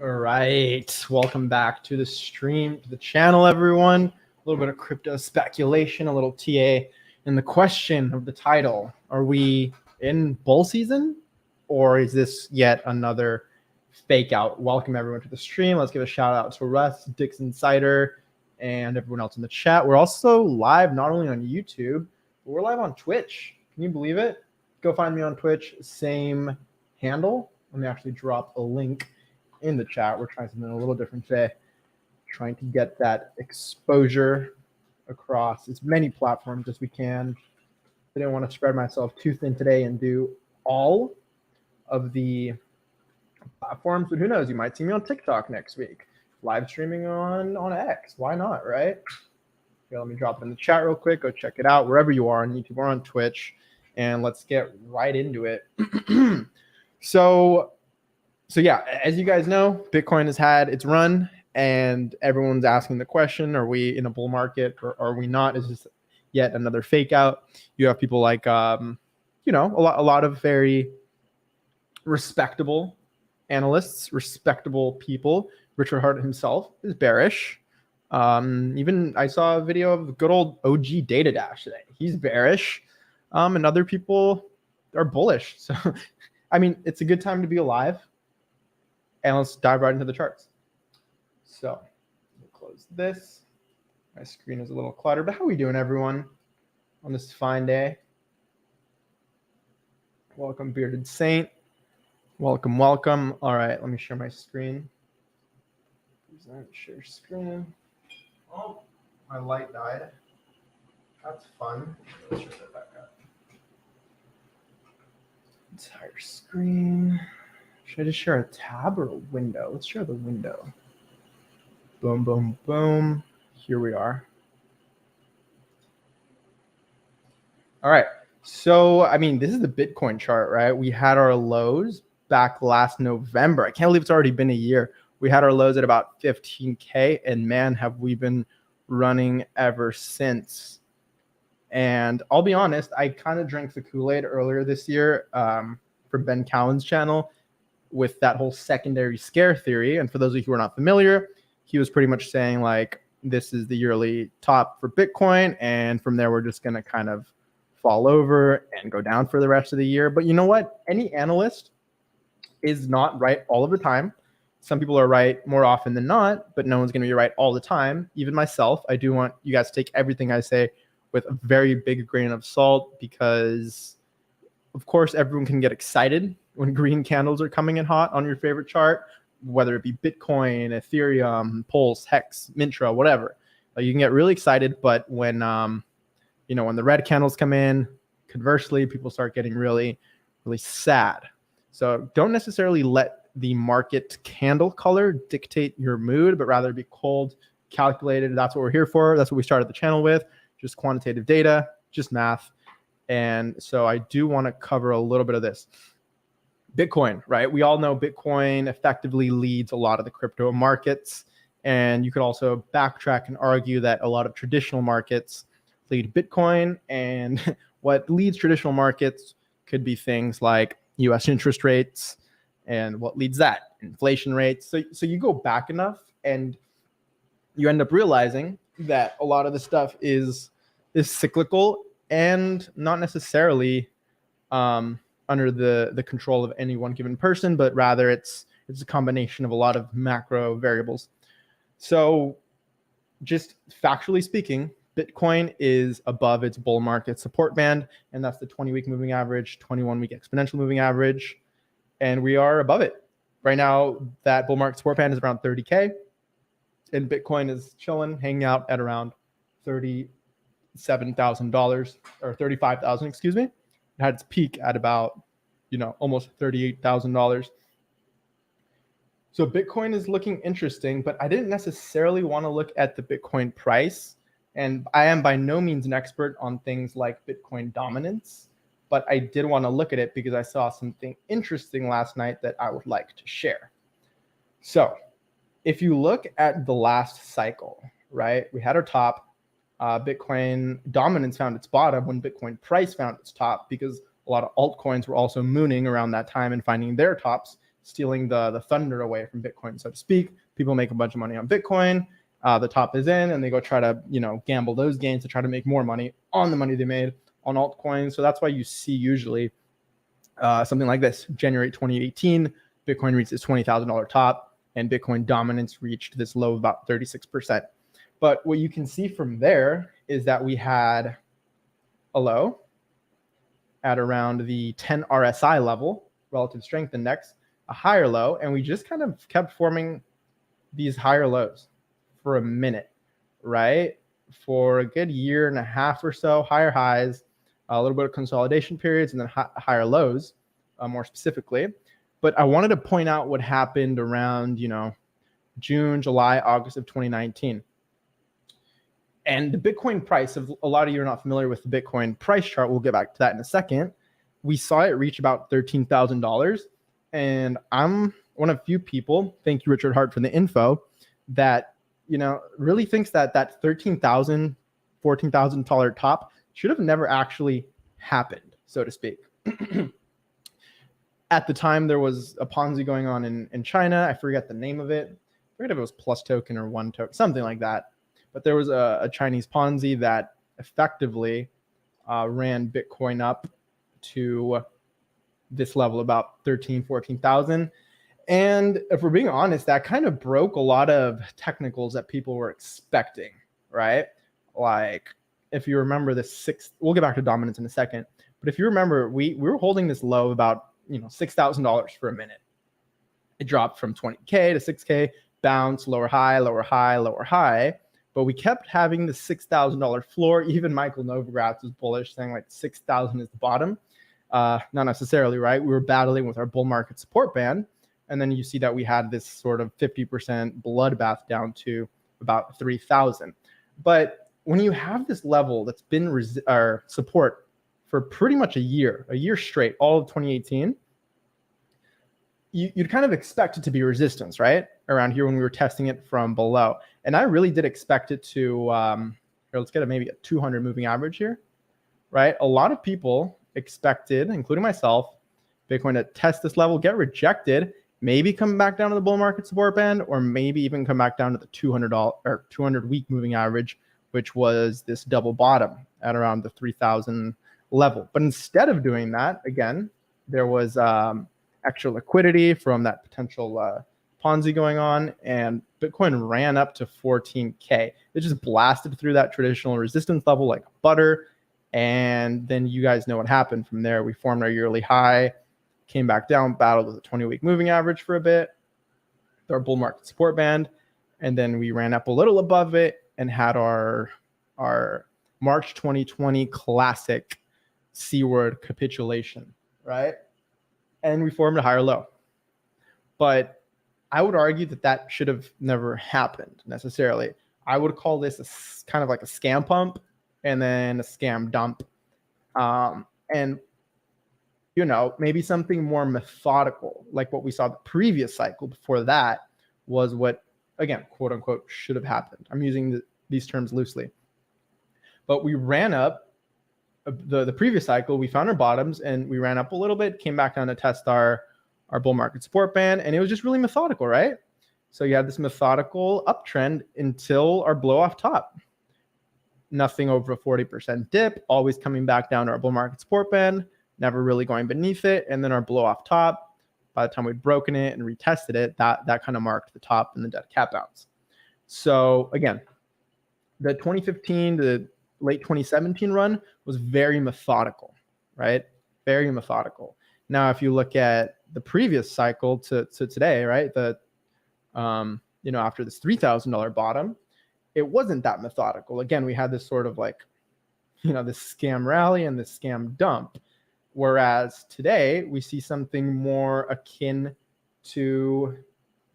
All right, welcome back to the stream, to the channel, everyone. A little bit of crypto speculation, a little TA. And the question of the title, are we in bull season or is this yet another fake out? Welcome everyone to the stream. Let's give a shout out to Russ, Dix Insider, and everyone else in the chat. We're also live not only on YouTube, but we're live on Twitch. Can you believe it? Go find me on Twitch, same handle. Let me actually drop a link in the chat. We're trying something a little different today, trying to get that exposure across as many platforms as we can. I didn't want to spread myself too thin today and do all of the platforms, but who knows, you might see me on TikTok next week, live streaming on X. Why not, right? Here, let me drop it in the chat real quick. Go check it out wherever you are on YouTube or on Twitch, and let's get right into it. So yeah, as you guys know, Bitcoin has had its run and everyone's asking the question, are we in a bull market or are we not? Is this yet another fake out? You have people like, a lot of very respectable analysts, respectable people. Richard Hart himself is bearish. Even I saw a video of good old OG Data Dash today. He's bearish. And other people are bullish. So, I mean, it's a good time to be alive. And let's dive right into the charts. So we'll close this. My screen is a little cluttered, but how are we doing, everyone, on this fine day? Welcome, Bearded Saint. Welcome, welcome. All right, let me share my screen. Present, share screen. Oh, my light died. That's fun. Let's share that back up. Entire screen. Should I just share a tab or a window? Let's share the window. Boom, boom, boom. Here we are. All right. So, I mean, this is the Bitcoin chart, right? We had our lows back last November. I can't believe it's already been a year. We had our lows at about 15K, and man, have we been running ever since. And I'll be honest, I kind of drank the Kool-Aid earlier this year from Ben Cowan's channel, with that whole secondary scare theory. And for those of you who are not familiar, he was pretty much saying like, this is the yearly top for Bitcoin. And from there, we're just going to kind of fall over and go down for the rest of the year. But you know what? Any analyst is not right all of the time. Some people are right more often than not, but no one's going to be right all the time. Even myself, I do want you guys to take everything I say with a very big grain of salt, because of course, everyone can get excited when green candles are coming in hot on your favorite chart, whether it be Bitcoin, Ethereum, Pulse, HEX, Mintra, whatever. You can get really excited, but when when the red candles come in, conversely, people start getting really, really sad. So don't necessarily let the market candle color dictate your mood, but rather be cold, calculated. That's what we're here for. That's what we started the channel with, just quantitative data, just math. And so I do want to cover a little bit of this. Bitcoin, right? We all know Bitcoin effectively leads a lot of the crypto markets. And you could also backtrack and argue that a lot of traditional markets lead Bitcoin. And what leads traditional markets could be things like US interest rates. And what leads that? Inflation rates. So you go back enough and you end up realizing that a lot of the stuff is cyclical and not necessarily under the control of any one given person, but rather it's a combination of a lot of macro variables. So just factually speaking, Bitcoin is above its bull market support band, and that's the 20-week moving average, 21-week exponential moving average, and we are above it. Right now, that bull market support band is around 30K, and Bitcoin is chilling, hanging out at around $37,000 or 35,000, excuse me. It had its peak at about, almost $38,000. So Bitcoin is looking interesting, but I didn't necessarily want to look at the Bitcoin price. And I am by no means an expert on things like Bitcoin dominance, but I did want to look at it because I saw something interesting last night that I would like to share. So if you look at the last cycle, right, we had our top. Bitcoin dominance found its bottom when Bitcoin price found its top, because a lot of altcoins were also mooning around that time and finding their tops stealing the thunder away from Bitcoin, so to speak. People make a bunch of money on Bitcoin. The top is in, and they go try to, gamble those gains to try to make more money on the money they made on altcoins. So that's why you see usually something like this. January 2018, Bitcoin reached its $20,000 top, and Bitcoin dominance reached this low of about 36%. But what you can see from there is that we had a low at around the 10 RSI level, relative strength index, a higher low, and we just kind of kept forming these higher lows for a minute, right? For a good year and a half or so, higher highs, a little bit of consolidation periods, and then higher lows, more specifically. But I wanted to point out what happened around, June, July, August of 2019. And the Bitcoin price, if a lot of you are not familiar with the Bitcoin price chart, we'll get back to that in a second. We saw it reach about $13,000. And I'm one of few people, thank you, Richard Hart, for the info, that, really thinks that that $13,000, $14,000 top should have never actually happened, so to speak. At the time, there was a Ponzi going on in China. I forget the name of it. I forget if it was Plus Token or One Token, something like that. But there was a Chinese Ponzi that effectively ran Bitcoin up to this level, about 13, 14,000. And if we're being honest, that kind of broke a lot of technicals that people were expecting, right? Like, if you remember we'll get back to dominance in a second. But if you remember, we were holding this low of about, $6,000 for a minute. It dropped from 20K to 6K, bounce, lower high, lower high, lower high. But we kept having the $6,000 floor. Even Michael Novogratz was bullish, saying like 6,000 is the bottom. Not necessarily, right? We were battling with our bull market support band. And then you see that we had this sort of 50% bloodbath down to about 3,000. But when you have this level that's been support for pretty much a year straight, all of 2018, you'd kind of expect it to be resistance, right? Around here when we were testing it from below. And I really did expect it to, let's get maybe a 200 moving average here, right? A lot of people expected, including myself, Bitcoin to test this level, get rejected, maybe come back down to the bull market support band, or maybe even come back down to the $200 week moving average, which was this double bottom at around the 3,000 level. But instead of doing that, again, there was extra liquidity from that potential Ponzi going on, and Bitcoin ran up to 14K. It just blasted through that traditional resistance level like butter. And then you guys know what happened from there. We formed our yearly high, came back down, battled with a 20-week moving average for a bit, our bull market support band, and then we ran up a little above it and had our March 2020 classic C-word capitulation, right? And we formed a higher low. But I would argue that should have never happened necessarily. I would call this kind of like a scam pump and then a scam dump. And maybe something more methodical, like what we saw the previous cycle before that, was what, again, quote unquote, should have happened. I'm using these terms loosely. But we ran up the previous cycle, we found our bottoms and we ran up a little bit, came back down to test our bull market support band, and it was just really methodical, right? So you had this methodical uptrend until our blow off top. Nothing over a 40% dip, always coming back down to our bull market support band, never really going beneath it, and then our blow off top. By the time we'd broken it and retested it, that kind of marked the top and the dead cat bounce. So again, the 2015 to late 2017 run was very methodical, right? Very methodical. Now, if you look at the previous cycle to today, right? After this $3,000 bottom, it wasn't that methodical. Again, we had this sort of like, this scam rally and this scam dump. Whereas today we see something more akin to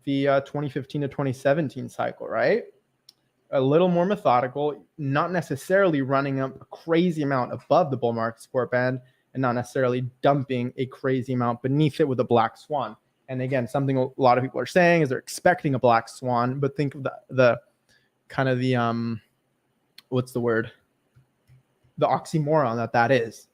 the 2015 to 2017 cycle, right? A little more methodical, not necessarily running up a crazy amount above the bull market support band and not necessarily dumping a crazy amount beneath it with a black swan. And again, something a lot of people are saying is they're expecting a black swan, but think of the kind of the what's the word? The oxymoron that is,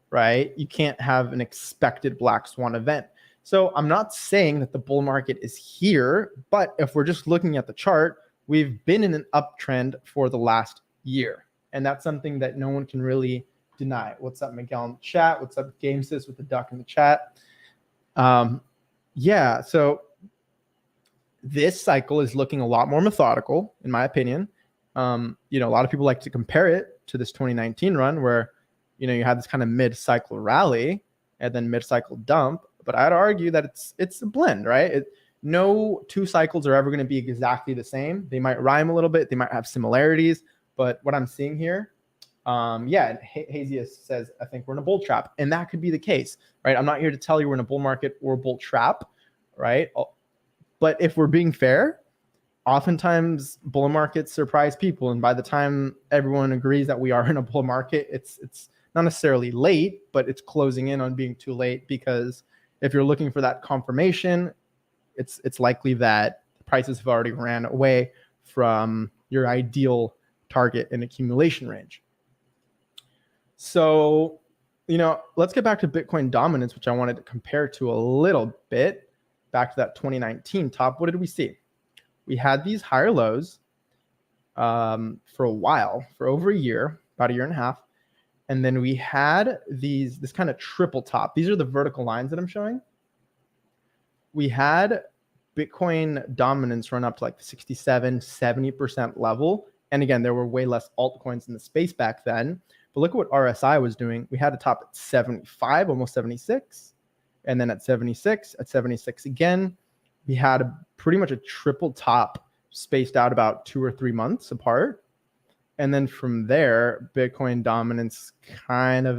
right? You can't have an expected black swan event. So I'm not saying that the bull market is here, but if we're just looking at the chart, we've been in an uptrend for the last year. And that's something that no one can really deny. What's up, Miguel in the chat? What's up, GameSys with the duck in the chat? Yeah, so this cycle is looking a lot more methodical, in my opinion. A lot of people like to compare it to this 2019 run where, you had this kind of mid-cycle rally and then mid-cycle dump. But I'd argue that it's a blend, right? No two cycles are ever going to be exactly the same. They might rhyme a little bit. They might have similarities. But what I'm seeing here, Hazius says, I think we're in a bull trap. And that could be the case, right? I'm not here to tell you we're in a bull market or a bull trap, right? But if we're being fair, oftentimes bull markets surprise people. And by the time everyone agrees that we are in a bull market, it's not necessarily late, but it's closing in on being too late, because if you're looking for that confirmation, it's likely that prices have already ran away from your ideal target and accumulation range. So, let's get back to Bitcoin dominance, which I wanted to compare to a little bit. Back to that 2019 top, what did we see? We had these higher lows for a while, for over a year, about a year and a half. And then we had this kind of triple top. These are the vertical lines that I'm showing. We had Bitcoin dominance run up to like the 67, 70% level. And again, there were way less altcoins in the space back then. But look at what RSI was doing. We had a top at 75, almost 76. And then at 76 again, we had pretty much a triple top spaced out about 2 or 3 months apart. And then from there, Bitcoin dominance kind of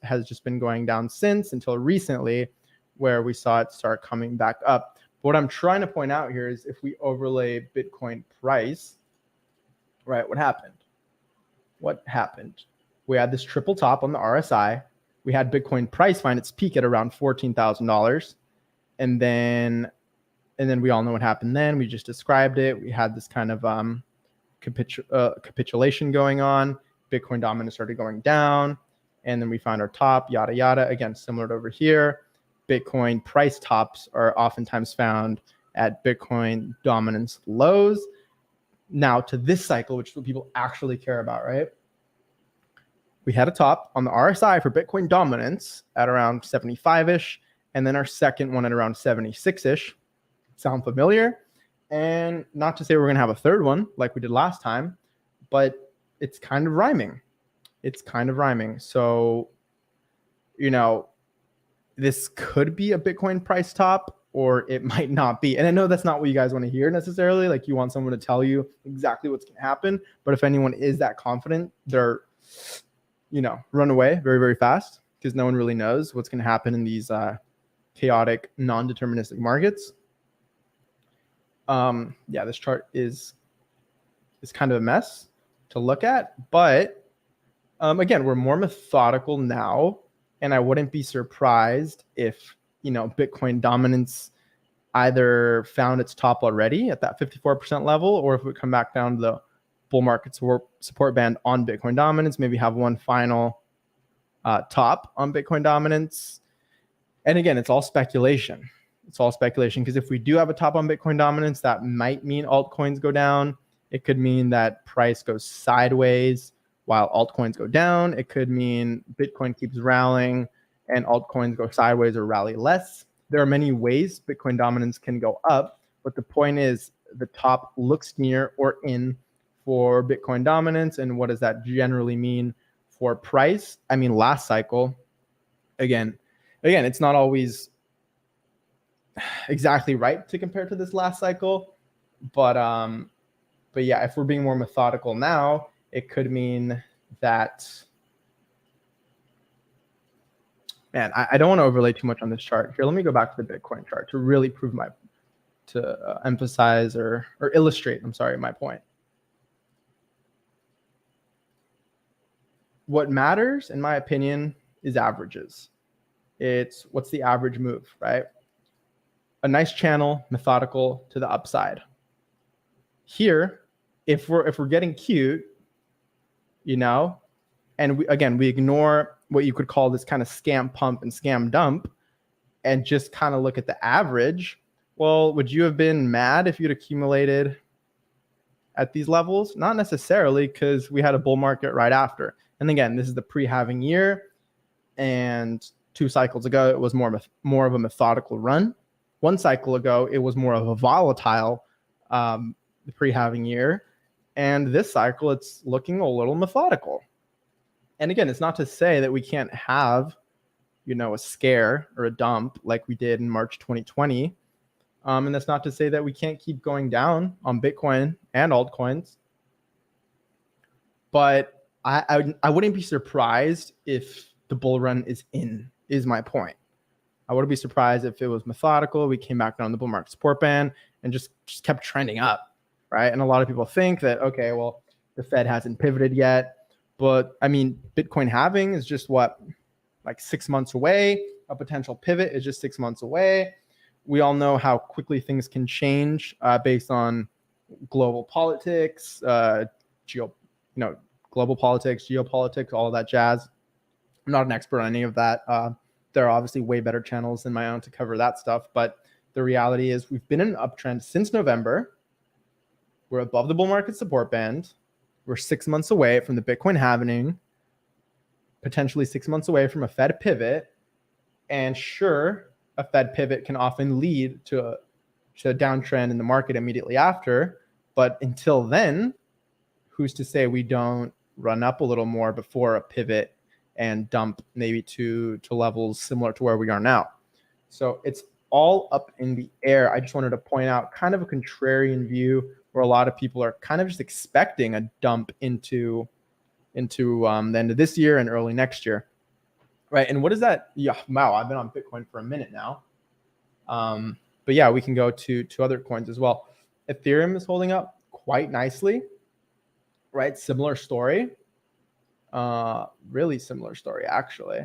has just been going down since, until recently, where we saw it start coming back up. But what I'm trying to point out here is if we overlay Bitcoin price, right, what happened? We had this triple top on the RSI. We had Bitcoin price find its peak at around $14,000. And then we all know what happened then. We just described it. We had this kind of capitulation going on. Bitcoin dominance started going down. And then we found our top, yada, yada. Again, similar to over here. Bitcoin price tops are oftentimes found at Bitcoin dominance lows. Now to this cycle, which is what people actually care about, right? We had a top on the RSI for Bitcoin dominance at around 75-ish, and then our second one at around 76-ish. Sound familiar? And not to say we're going to have a third one like we did last time, but it's kind of rhyming. So, this could be a Bitcoin price top, or it might not be. And I know that's not what you guys want to hear necessarily. Like, you want someone to tell you exactly what's going to happen. But if anyone is that confident, they're, run away very, very fast, because no one really knows what's going to happen in these chaotic, non-deterministic markets. This chart is kind of a mess to look at. But again, we're more methodical now. And I wouldn't be surprised if, Bitcoin dominance either found its top already at that 54% level, or if it would come back down to the bull market support band on Bitcoin dominance, maybe have one final top on Bitcoin dominance. And again, it's all speculation. Because if we do have a top on Bitcoin dominance, that might mean altcoins go down. It could mean that price goes sideways while altcoins go down. It could mean Bitcoin keeps rallying and altcoins go sideways or rally less. There are many ways Bitcoin dominance can go up, but the point is the top looks near or in for Bitcoin dominance. And what does that generally mean for price? I mean, last cycle, again, it's not always exactly right to compare to this last cycle, but yeah, if we're being more methodical now, it could mean that, man, I don't want to overlay too much on this chart. Here, let me go back to the Bitcoin chart to really prove emphasize or illustrate, my point. What matters, in my opinion, is averages. It's what's the average move, right? A nice channel, methodical to the upside. Here, if we're getting cute, and we ignore what you could call this kind of scam pump and scam dump, and just kind of look at the average, well, would you have been mad if you'd accumulated at these levels? Not necessarily, because we had a bull market right after. And again, this is the pre-halving year, and 2 cycles ago, it was more of a methodical run. 1 cycle ago, it was more of a volatile the pre-halving year. And this cycle, it's looking a little methodical. And again, it's not to say that we can't have, a scare or a dump like we did in March 2020. And that's not to say that we can't keep going down on Bitcoin and altcoins. But I wouldn't be surprised if the bull run is my point. I wouldn't be surprised if it was methodical. We came back down the bull market support band and just kept trending up, right? And a lot of people think that, okay, well, the Fed hasn't pivoted yet. But I mean, Bitcoin halving is just like 6 months away. A potential pivot is just 6 months away. We all know how quickly things can change based on global politics, global politics, geopolitics, all of that jazz. I'm not an expert on any of that. There are obviously way better channels than my own to cover that stuff. But the reality is we've been in an uptrend since November. We're above the bull market support band. We're 6 months away from the Bitcoin halving, potentially 6 months away from a Fed pivot. And sure, a Fed pivot can often lead to a downtrend in the market immediately after. But until then, who's to say we don't run up a little more before a pivot and dump maybe to levels similar to where we are now? So it's all up in the air. I just wanted to point out kind of a contrarian view where a lot of people are kind of just expecting a dump into the end of this year and early next year, right? And what is that? Yeah, wow, I've been on Bitcoin for a minute now. But yeah, we can go to other coins as well. Ethereum is holding up quite nicely, right? Similar story. Really similar story, actually.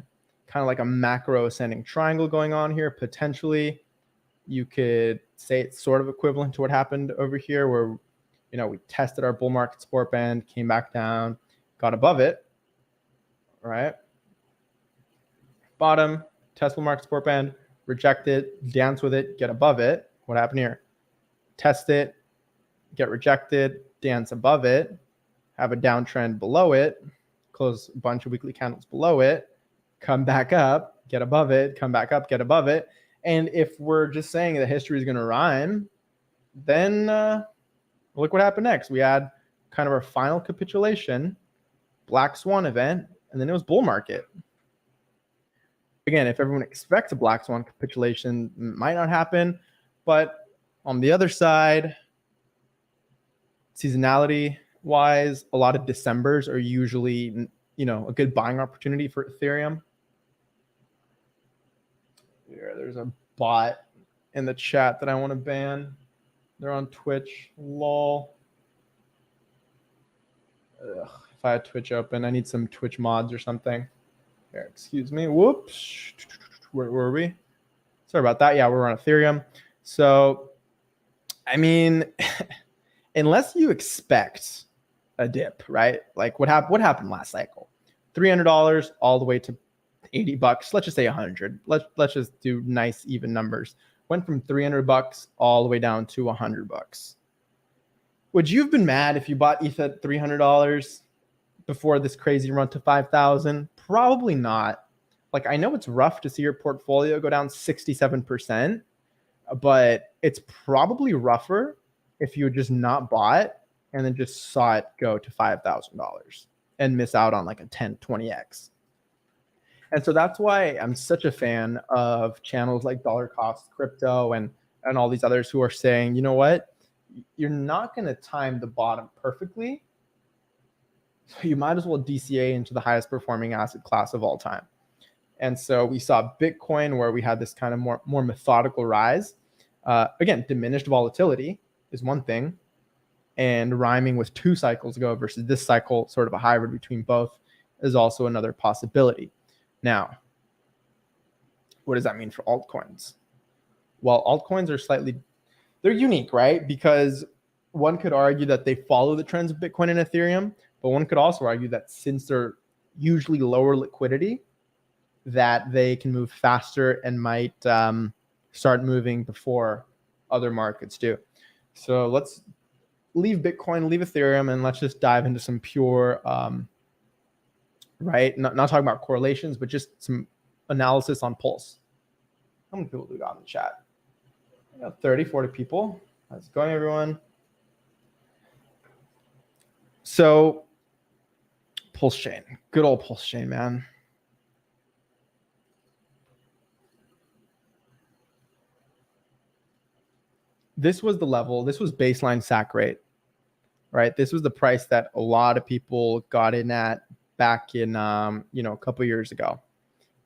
Kind of like a macro ascending triangle going on here. Potentially, you could say it's sort of equivalent to what happened over here where, we tested our bull market support band, came back down, got above it, right? Bottom, test bull market support band, reject it, dance with it, get above it. What happened here? Test it, get rejected, dance above it, have a downtrend below it, close a bunch of weekly candles below it, come back up, get above it, come back up, get above it. And if we're just saying that history is going to rhyme, then look what happened next. We had kind of our final capitulation, black swan event, and then it was bull market. Again, if everyone expects a black swan capitulation, it might not happen. But on the other side, seasonality wise, a lot of Decembers are usually, a good buying opportunity for Ethereum. Here, there's a bot in the chat that I want to ban. They're on Twitch. Lol. Ugh, if I had Twitch open, I need some Twitch mods or something. Here, excuse me. Whoops. Where were we? Sorry about that. Yeah, we're on Ethereum. So, I mean, unless you expect a dip, right? Like what happened last cycle? $300 all the way to $80. Let's just say 100. Let's just do nice even numbers. Went from $300 all the way down to $100. Would you have been mad if you bought ETH at $300 before this crazy run to 5,000? Probably not. Like, I know it's rough to see your portfolio go down 67%, but it's probably rougher if you had just not bought and then just saw it go to $5,000 and miss out on like a 10, 20x. And so that's why I'm such a fan of channels like Dollar Cost Crypto and all these others who are saying, you know what, you're not going to time the bottom perfectly. So you might as well DCA into the highest performing asset class of all time. And so we saw Bitcoin where we had this kind of more methodical rise. Again, diminished volatility is one thing, and rhyming with 2 cycles ago versus this cycle, sort of a hybrid between both, is also another possibility. Now, what does that mean for altcoins? Well, altcoins are they're unique, right? Because one could argue that they follow the trends of Bitcoin and Ethereum, but one could also argue that since they're usually lower liquidity, that they can move faster and might start moving before other markets do. So let's leave Bitcoin, leave Ethereum, and let's just dive into some pure, right? Not talking about correlations, but just some analysis on Pulse. How many people do we got in the chat? 30, 40 people. How's it going, everyone? So Pulsechain, good old Pulsechain, man. This was the level, this was baseline SAC rate, right? This was the price that a lot of people got in at back in, a couple years ago.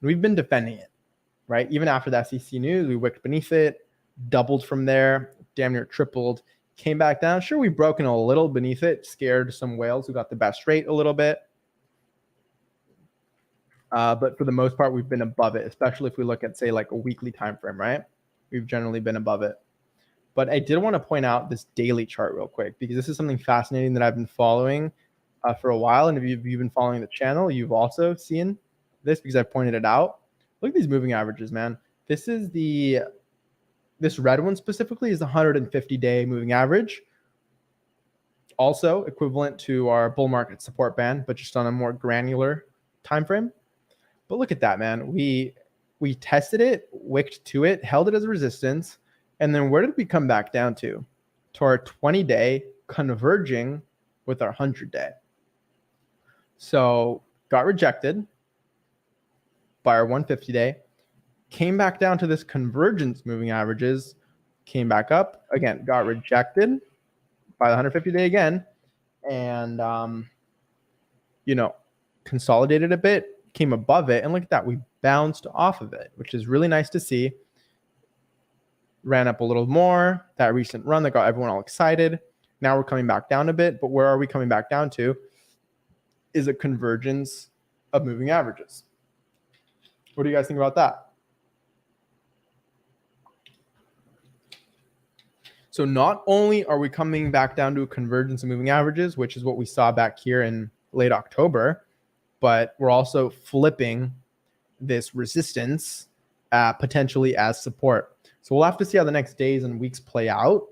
We've been defending it, right? Even after the SEC news, we wicked beneath it, doubled from there, damn near tripled, came back down. Sure, we've broken a little beneath it, scared some whales who got the best rate a little bit. But for the most part, we've been above it, especially if we look at, say, like a weekly time frame, right? We've generally been above it. But I did want to point out this daily chart real quick, because this is something fascinating that I've been following for a while. And if you've been following the channel, you've also seen this because I pointed it out. Look at these moving averages, man. This red one specifically is the 150-day moving average. Also equivalent to our bull market support band, but just on a more granular time frame. But look at that, man. We tested it, wicked to it, held it as a resistance. And then where did we come back down to? To our 20-day converging with our 100-day. So got rejected by our 150-day, came back down to this convergence moving averages, came back up, again, got rejected by the 150-day again, and, consolidated a bit, came above it, and look at that, we bounced off of it, which is really nice to see. Ran up a little more, that recent run that got everyone all excited. Now we're coming back down a bit, but where are we coming back down to? Is a convergence of moving averages. What do you guys think about that? So not only are we coming back down to a convergence of moving averages, which is what we saw back here in late October, but we're also flipping this resistance potentially as support. So we'll have to see how the next days and weeks play out.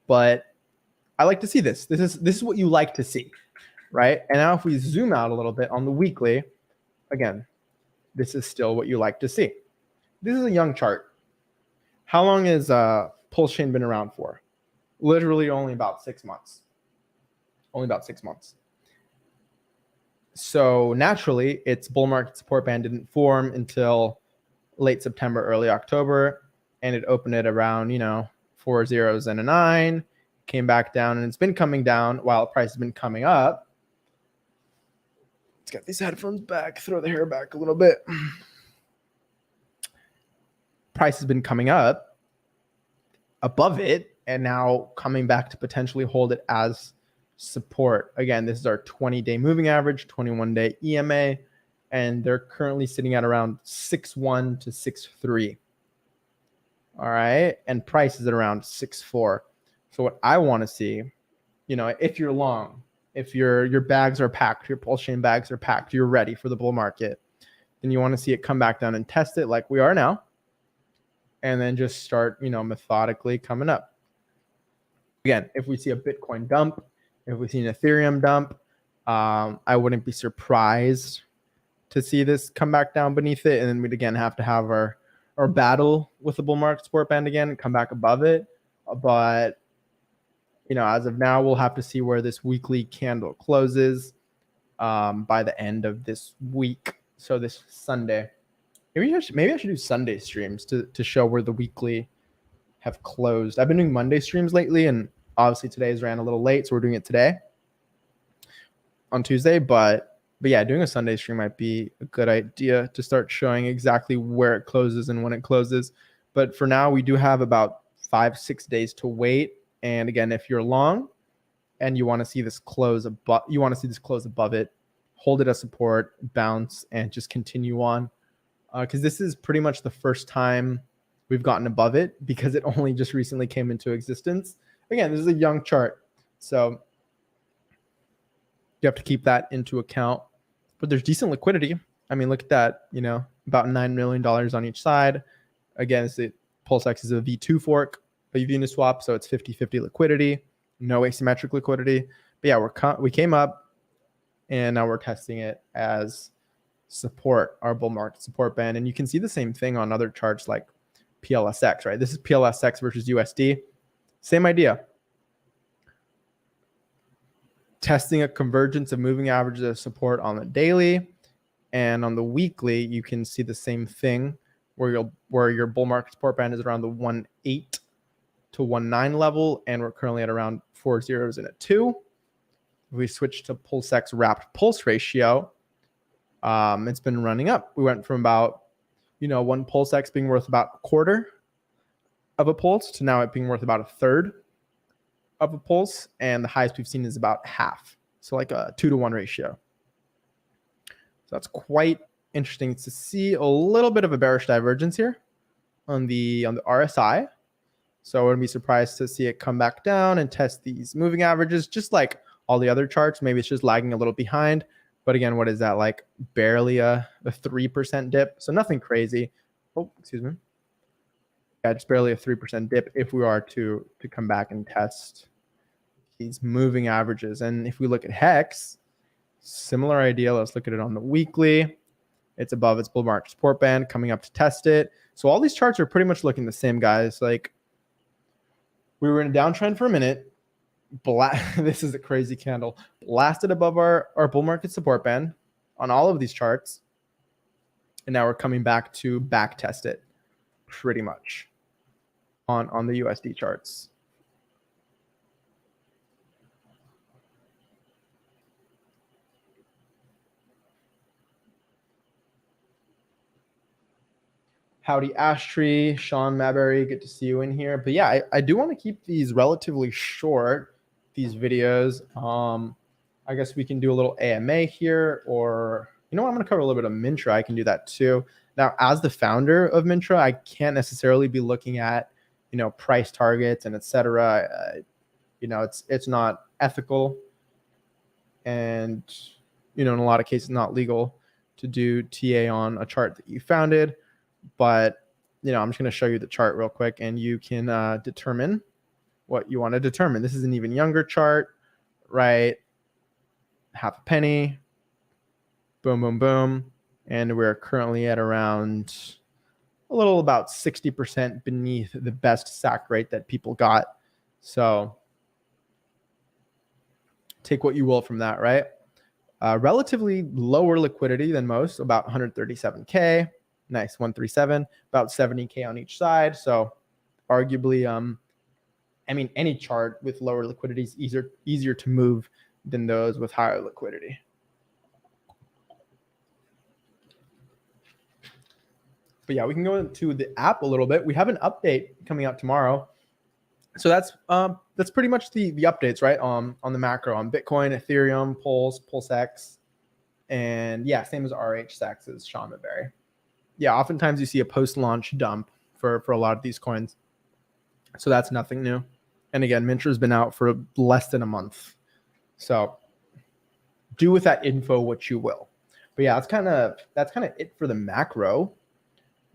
But I like to see this. This is what you like to see, right? And now if we zoom out a little bit on the weekly, again, this is still what you like to see. This is a young chart. How long has Pulsechain been around for? Literally only about 6 months. Only about 6 months. So naturally, its bull market support band didn't form until late September, early October, and it opened it around, 4 zeros and a 9, came back down, and it's been coming down while the price has been coming up. Let's get these headphones back, throw the hair back a little bit. Price has been coming up above it, and now coming back to potentially hold it as support. Again, this is our 20-day moving average, 21-day EMA, and they're currently sitting at around 6.1 to 6.3. All right, and price is at around 6.4. So what I want to see, if you're long, if your bags are packed, your Pulsechain bags are packed, you're ready for the bull market, then you want to see it come back down and test it like we are now, and then just start, methodically coming up. Again, if we see a Bitcoin dump, if we see an Ethereum dump, I wouldn't be surprised to see this come back down beneath it, and then we'd again have to have our battle with the bull market support band again and come back above it. But as of now, we'll have to see where this weekly candle closes by the end of this week. So this Sunday, maybe I should do Sunday streams to show where the weekly have closed. I've been doing Monday streams lately, and obviously today's ran a little late, so we're doing it today on Tuesday. But yeah, doing a Sunday stream might be a good idea to start showing exactly where it closes and when it closes. But for now, we do have about 5-6 days to wait. And again, if you're long and you want to see this close above, it, hold it as support, bounce, and just continue on. Because this is pretty much the first time we've gotten above it, because it only just recently came into existence. Again, this is a young chart, so you have to keep that into account. But there's decent liquidity. I mean, look at that, about $9 million on each side. Again, PulseX is a V2 fork of Uniswap, so it's 50-50 liquidity, no asymmetric liquidity. But yeah, we came up, and now we're testing it as support, our bull market support band. And you can see the same thing on other charts like PLSX, right? This is PLSX versus USD. Same idea. Testing a convergence of moving averages of support on the daily. And on the weekly, you can see the same thing where your bull market support band is around the 1.8 to 1.9 level. And we're currently at around 4 zeros and a 2. If we switch to PulseX wrapped pulse ratio, it's been running up. We went from about, one PulseX being worth about a quarter of a pulse to now it being worth about a third of a pulse. And the highest we've seen is about half. So like a 2-to-1 ratio. So that's quite interesting to see. A little bit of a bearish divergence here on the RSI. So I wouldn't be surprised to see it come back down and test these moving averages, just like all the other charts. Maybe it's just lagging a little behind. But again, what is that? Like barely a 3% dip. So nothing crazy. Oh, excuse me. Yeah, just barely a 3% dip if we are to come back and test these moving averages. And if we look at HEX, similar idea. Let's look at it on the weekly. It's above its bull market support band, coming up to test it. So all these charts are pretty much looking the same, guys. Like we were in a downtrend for a minute. This is a crazy candle. Blasted above our bull market support band on all of these charts. And now we're coming back to back test it pretty much on the USD charts. Howdy, Ashtree, Sean Maberry, good to see you in here. But yeah, I do want to keep these relatively short, these videos. I guess we can do a little AMA here, or I'm going to cover a little bit of Mintra. I can do that too. Now, as the founder of Mintra, I can't necessarily be looking at, price targets and etc. It's not ethical, and in a lot of cases not legal to do TA on a chart that you founded. But, I'm just going to show you the chart real quick, and you can determine what you want to determine. This is an even younger chart, right? Half a penny. Boom, boom, boom. And we're currently at around a little about 60% beneath the best SAC rate that people got. So take what you will from that, right? Relatively lower liquidity than most, about 137K. Nice, 137, about 70K on each side. So arguably, any chart with lower liquidity is easier to move than those with higher liquidity. But yeah, we can go into the app a little bit. We have an update coming out tomorrow. So that's pretty much the updates, right? On the macro, on Bitcoin, Ethereum, PulseX, and yeah, same as RHX as Sean Maberry. Yeah, oftentimes you see a post-launch dump for a lot of these coins. So that's nothing new. And again, Mintra's been out for less than a month. So do with that info what you will. But yeah, that's kind of it for the macro.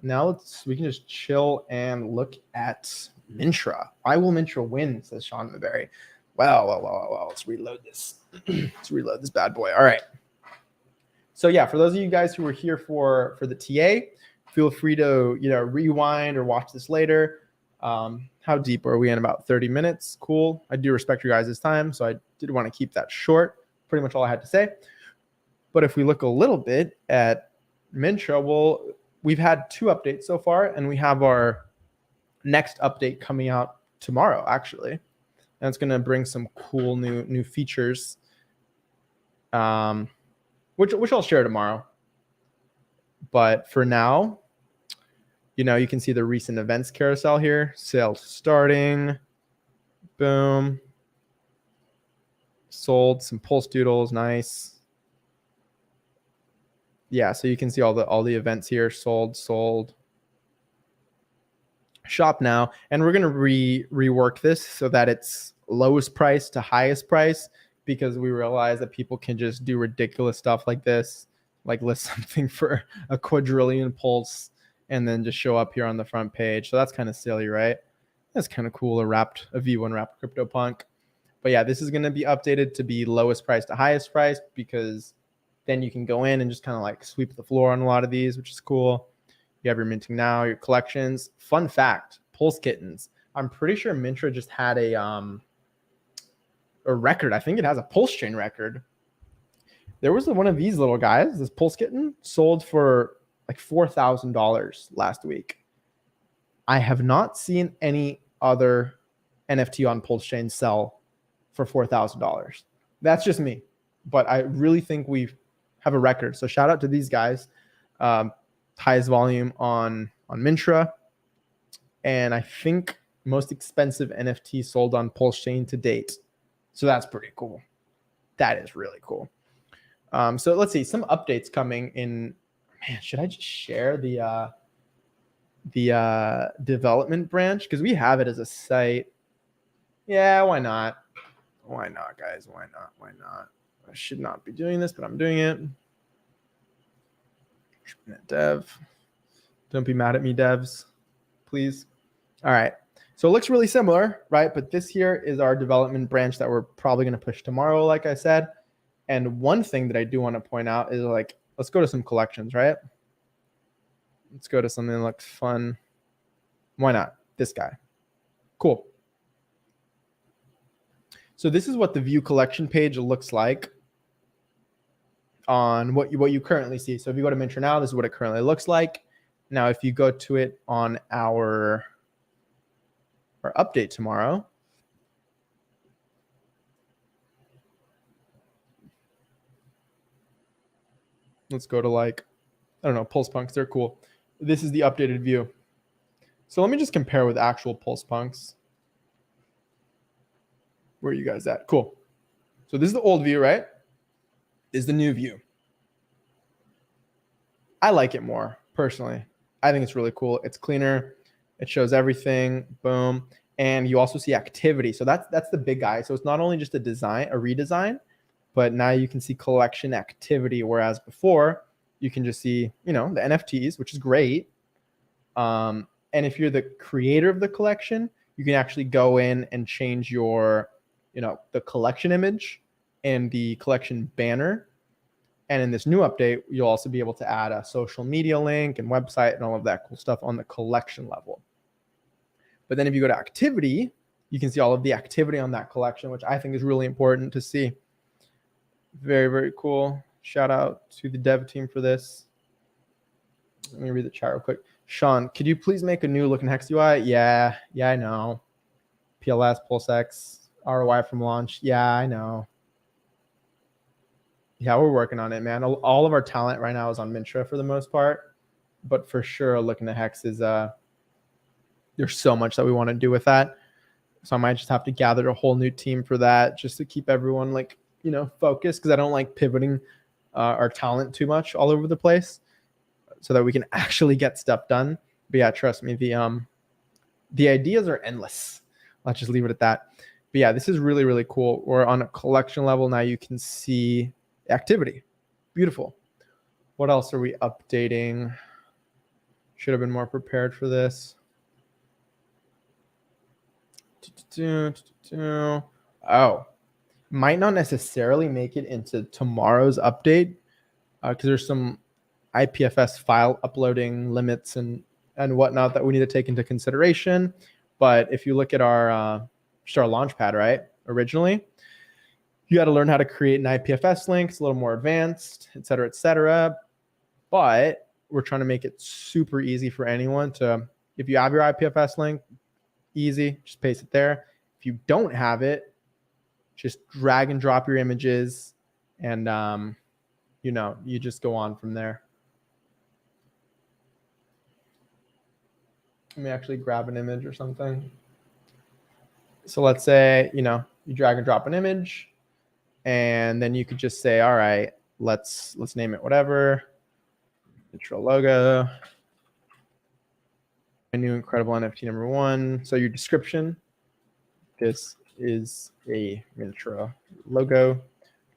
Now we can just chill and look at Mintra. Why will Mintra win, says Sean Maberry. Well, let's reload this. Let's reload this bad boy. All right. So yeah, for those of you guys who were here for the TA, feel free to rewind or watch this later. How deep are we in? About 30 minutes. Cool. I do respect your guys' time, so I did want to keep that short. Pretty much all I had to say. But if we look a little bit at Mintra, we've had 2 updates so far, and we have our next update coming out tomorrow, actually. And it's going to bring some cool new features. Which I'll share tomorrow. But for now, you can see the recent events carousel here. Sales starting. Boom. Sold some pulse doodles. Nice. Yeah, so you can see all the events here. Sold. Shop now. And we're going to rework this so that it's lowest price to highest price, because we realize that people can just do ridiculous stuff like this. like list something for a quadrillion pulse and then just show up here on the front page. So that's kind of silly, right? That's kind of cool. A V1 wrapped CryptoPunk. But yeah, this is going to be updated to be lowest price to highest price, because then you can go in and just kind of like sweep the floor on a lot of these, which is cool. You have your minting now, your collections. Fun fact, Pulse Kittens. I'm pretty sure Mintra just had a record. I think it has a Pulsechain record. There was one of these little guys, this Pulse Kitten, sold for like $4,000 last week. I have not seen any other NFT on Pulsechain sell for $4,000. That's just me, but I really think we have a record. So shout out to these guys. Highest volume on Mintra, and I think most expensive NFT sold on Pulsechain to date. So that's pretty cool. That is really cool. So let's see some updates coming in. Man, should I just share the development branch, because we have it as a site? Yeah, why not? Why not, guys? Why not? I should not be doing this, but I'm doing it. Dev, don't be mad at me, devs, please. All right, so it looks really similar, right? But this here is our development branch that we're probably going to push tomorrow, like I said. And one thing that I do want to point out is, like, let's go to some collections, right? Let's go to something that looks fun. Why not? This guy. Cool. So this is what the view collection page looks like on what you currently see. So if you go to Mintra now, this is what it currently looks like. Now, if you go to it on our update tomorrow, let's go to, like, I don't know, Pulse Punks. They're cool. This is the updated view. So let me just compare with actual Pulse Punks. Where are you guys at? Cool. So this is the old view, right? This is the new view. I like it more, personally. I think it's really cool. It's cleaner. It shows everything. Boom. And you also see activity. So that's the big guy. So it's not only just a redesign, but now you can see collection activity, whereas before you can just see, the NFTs, which is great. And if you're the creator of the collection, you can actually go in and change your, the collection image and the collection banner. And in this new update, you'll also be able to add a social media link and website and all of that cool stuff on the collection level. But then if you go to activity, you can see all of the activity on that collection, which I think is really important to see. Very, very cool. Shout out to the dev team for this. Let me read the chat real quick. Sean, could you please make a new looking HEX UI? Yeah, I know. PLS, PulseX, ROI from launch. Yeah, I know. Yeah, we're working on it, man. All of our talent right now is on Mintra for the most part, but for sure, looking at HEX is there's so much that we want to do with that. So I might just have to gather a whole new team for that, just to keep everyone focused, because I don't like pivoting our talent too much all over the place, so that we can actually get stuff done. But yeah, trust me, the ideas are endless. Let's just leave it at that. But yeah, this is really, really cool. We're on a collection level now. You can see activity. Beautiful. What else are we updating? Should have been more prepared for this. Oh, might not necessarily make it into tomorrow's update, because there's some IPFS file uploading limits and whatnot that we need to take into consideration. But if you look at our launchpad, right, originally, you got to learn how to create an IPFS link. It's a little more advanced, et cetera, et cetera. But we're trying to make it super easy for anyone to, if you have your IPFS link, easy, just paste it there. If you don't have it, just drag and drop your images, and you just go on from there. Let me actually grab an image or something. So let's say, you drag and drop an image, and then you could just say, all right, let's name it whatever. Intro logo. My new incredible NFT number 1. So your description, this is a Mintra logo.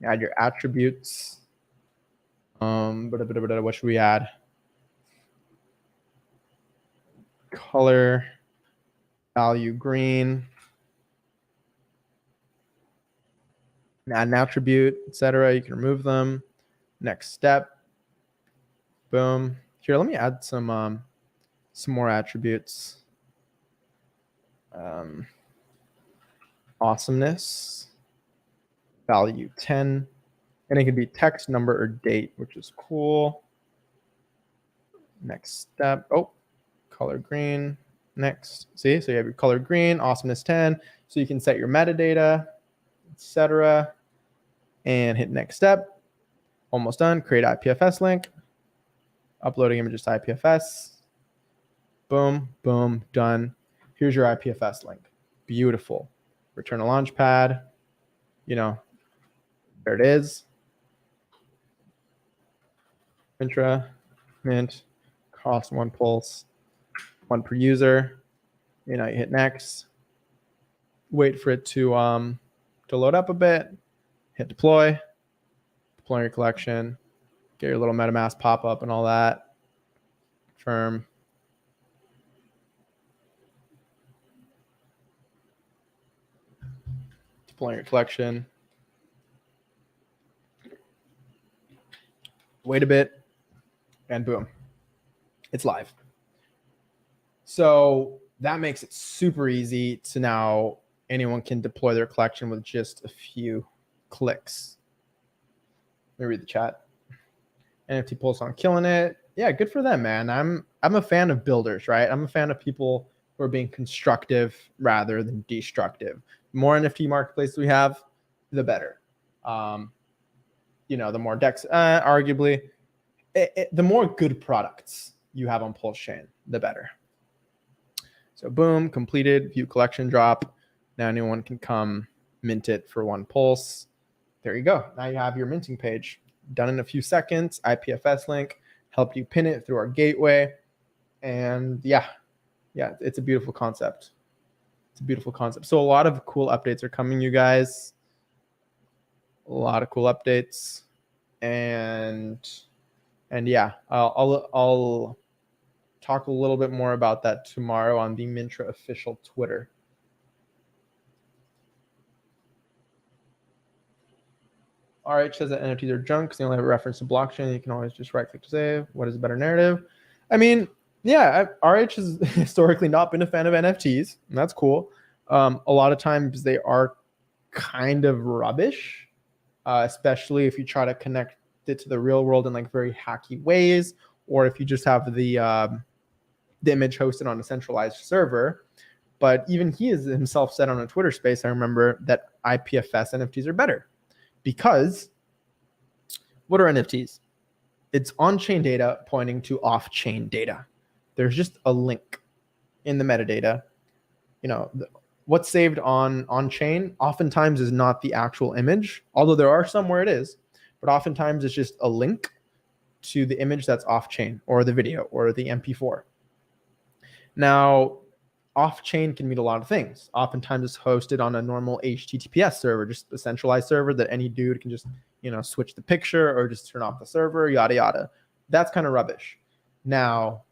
Add your attributes. What should we add? Color, value green, add an attribute, etc. You can remove them. Next step. Boom. Here, let me add some more attributes. Awesomeness, value 10, and it could be text, number, or date, which is cool. Next step. Oh, color green. Next. See, so you have your color green, awesomeness 10. So you can set your metadata, etc. And hit next step. Almost done. Create IPFS link. Uploading images to IPFS. Boom, boom, done. Here's your IPFS link. Beautiful. Return a launch pad. You know, there it is. Mintra, mint, cost 1 pulse, 1 per user. You know, you hit next. Wait for it to load up a bit. Hit deploy. Deploy your collection. Get your little MetaMask pop up and all that. Confirm. Deploy your collection. Wait a bit, and boom, it's live. So that makes it super easy to now anyone can deploy their collection with just a few clicks. Let me read the chat. NFT Pulse on killing it. Yeah, good for them, man. I'm a fan of builders, right? I'm a fan of people who are being constructive rather than destructive. The more NFT marketplaces we have, the better. You know, the more decks, arguably, the more good products you have on Pulsechain, the better. So boom, completed, view collection drop. Now anyone can come mint it for 1 pulse. There you go. Now you have your minting page done in a few seconds. IPFS link, helped you pin it through our gateway. And yeah, it's a beautiful concept. It's a beautiful concept. So a lot of cool updates are coming, you guys. A lot of cool updates, and yeah, I'll talk a little bit more about that tomorrow on the Mintra official Twitter. RH says that NFTs are junk because they only have a reference to blockchain. You can always just right click to save. What is a better narrative? I mean, yeah, RH has historically not been a fan of NFTs, and that's cool. A lot of times they are kind of rubbish. Especially if you try to connect it to the real world in like very hacky ways, or if you just have the image hosted on a centralized server. But even he has himself said on a Twitter space, I remember, that IPFS NFTs are better because what are NFTs? It's on-chain data pointing to off-chain data. There's just a link in the metadata. You know, what's saved on chain oftentimes is not the actual image, although there are some where it is, but oftentimes it's just a link to the image that's off chain, or the video, or the MP4. Now, off chain can mean a lot of things. Oftentimes it's hosted on a normal HTTPS server, just a centralized server that any dude can just, you know, switch the picture or just turn off the server, yada yada. That's kind of rubbish. Now,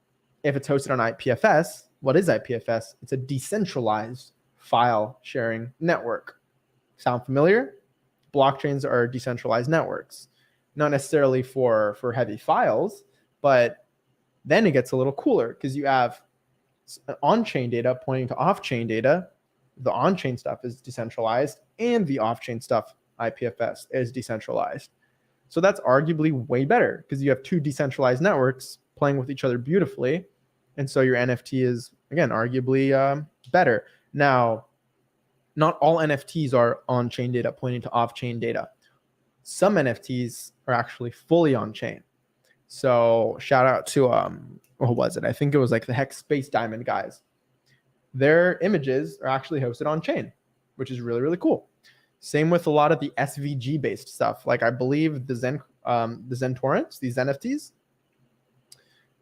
if it's hosted on IPFS, what is IPFS? It's a decentralized file sharing network. Sound familiar? Blockchains are decentralized networks, not necessarily for heavy files, but then it gets a little cooler because you have on-chain data pointing to off-chain data. The on-chain stuff is decentralized, and the off-chain stuff, IPFS, is decentralized. So that's arguably way better because you have two decentralized networks playing with each other beautifully, and so your NFT is, again, arguably better. Now, not all NFTs are on-chain data pointing to off-chain data. Some NFTs are actually fully on-chain. So shout out to, what was it? I think it was like the HEX Space Diamond guys. Their images are actually hosted on-chain, which is really, really cool. Same with a lot of the SVG-based stuff. Like I believe the Zen Torrents, these NFTs,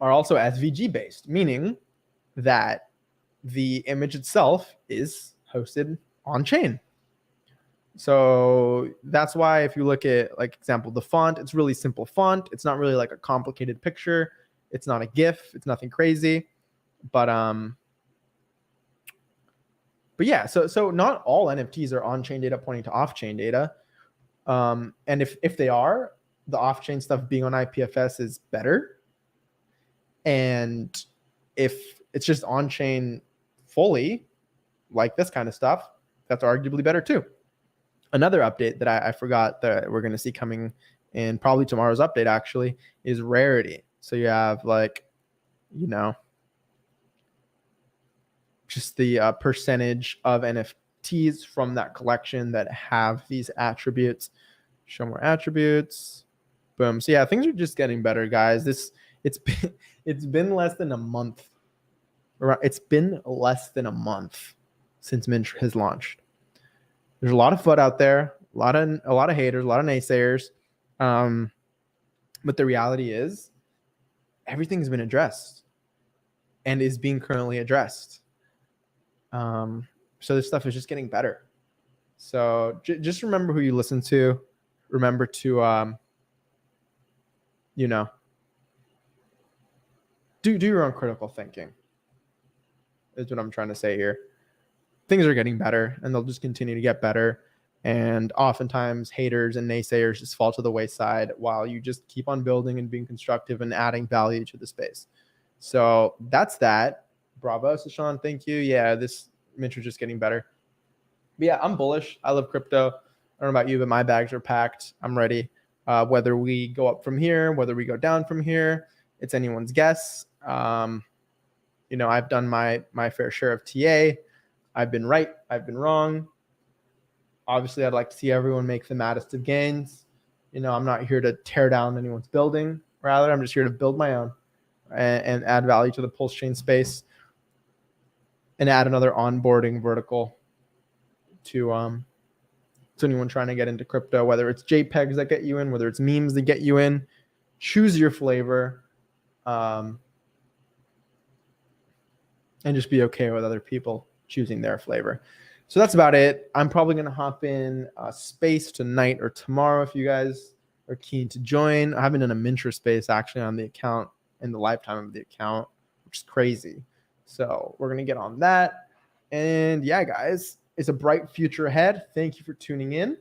are also SVG-based, meaning that the image itself is hosted on chain. So that's why if you look at, like, example, the font, it's really simple font. It's not really like a complicated picture. It's not a GIF. It's nothing crazy. But yeah, so not all NFTs are on-chain data pointing to off-chain data. And if they are, the off-chain stuff being on IPFS is better. And if it's just on-chain fully, like this kind of stuff, that's arguably better too. Another update that I forgot that we're going to see coming in probably tomorrow's update actually is rarity. So you have, like, you know, just the percentage of NFTs from that collection that have these attributes. Show more attributes. Boom. So yeah, things are just getting better, guys. It's been less than a month. It's been less than a month since Mintra has launched. There's a lot of FUD out there, a lot of haters, a lot of naysayers. But the reality is everything's been addressed and is being currently addressed. So this stuff is just getting better. So just remember who you listen to. Remember to, you know, do your own critical thinking is what I'm trying to say here. Things are getting better and they'll just continue to get better. And oftentimes haters and naysayers just fall to the wayside while you just keep on building and being constructive and adding value to the space. So that's that. Bravo, Sashan. Thank you. Yeah, this Mintra is just getting better. But yeah, I'm bullish. I love crypto. I don't know about you, but my bags are packed. I'm ready. Whether we go up from here, whether we go down from here, it's anyone's guess. You know, I've done my fair share of TA. I've been right. I've been wrong. Obviously, I'd like to see everyone make the maddest of gains. You know, I'm not here to tear down anyone's building. Rather, I'm just here to build my own and add value to the Pulsechain space and add another onboarding vertical to anyone trying to get into crypto, whether it's JPEGs that get you in, whether it's memes that get you in. Choose your flavor. And just be okay with other people choosing their flavor. So that's about it. I'm probably going to hop in space tonight or tomorrow if you guys are keen to join. I haven't done a Mintra space actually on the account in the lifetime of the account, which is crazy. So we're going to get on that. And yeah, guys, it's a bright future ahead. Thank you for tuning in.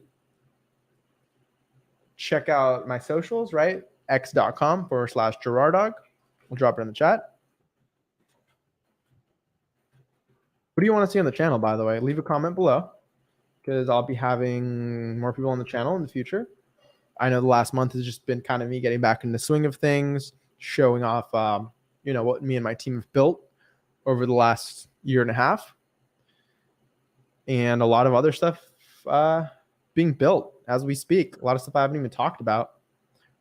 Check out my socials, right? x.com/GerardDog. We'll drop it in the chat. What do you want to see on the channel, by the way? Leave a comment below because I'll be having more people on the channel in the future. I know the last month has just been kind of me getting back in the swing of things, showing off, you know, what me and my team have built over the last year and a half. And a lot of other stuff being built as we speak. A lot of stuff I haven't even talked about.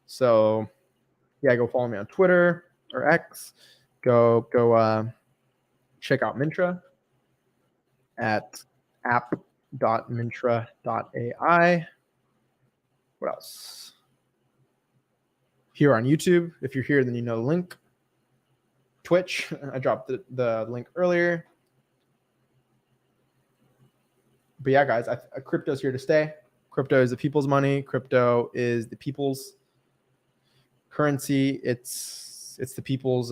So yeah, go follow me on Twitter or X. Go check out Mintra at app.mintra.ai. What else? Here on YouTube. If you're here, then you know the link. Twitch. I dropped the link earlier. But yeah, guys, crypto's here to stay. Crypto is the people's money. Crypto is the people's currency. It's the people's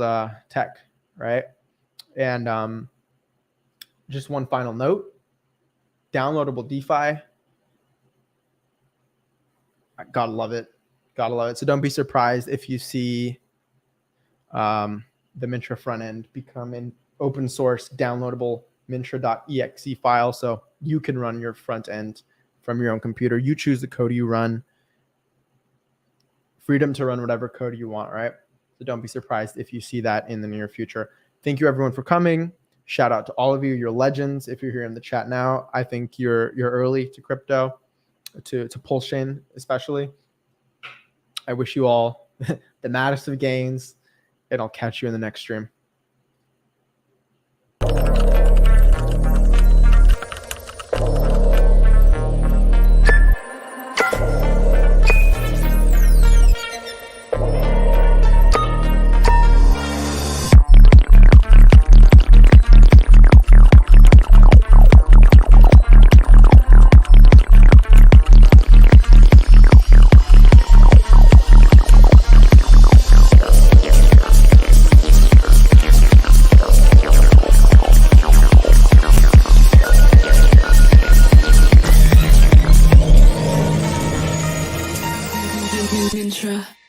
tech, right? And just one final note, downloadable DeFi. I gotta love it. Gotta love it. So don't be surprised if you see the Mintra front end become an open source downloadable Mintra.exe file. So you can run your front end from your own computer. You choose the code you run. Freedom to run whatever code you want, right? So don't be surprised if you see that in the near future. Thank you everyone for coming. Shout out to all of you. You're legends. If you're here in the chat now, I think you're early to crypto, to Pulsechain especially. I wish you all the maddest of gains, and I'll catch you in the next stream. Mintra.